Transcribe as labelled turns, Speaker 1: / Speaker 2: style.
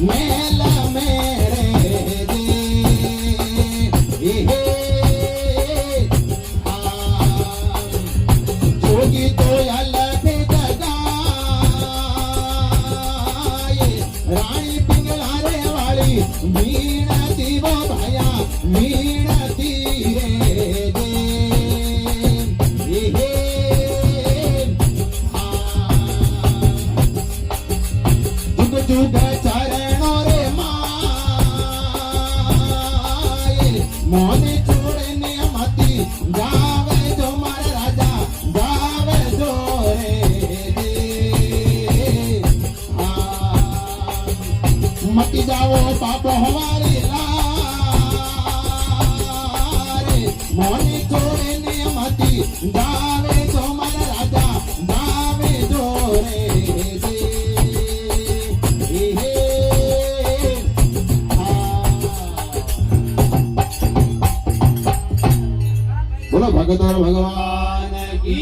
Speaker 1: mail मेरे दे जोगी तो अलग जगाए रानी पिंगला रे वाली मीणती वो भाया मीणती रे दे जुग जुग चरणों रे माए मोने छोड़े ने मती जावे जो मारा राजा जावे जो रे दे मती जाओ पापो हमारे लारे मोने छोड़े ने मती जावे जो मारा राजा जावे जो रे दे बोलो भगत और भगवान की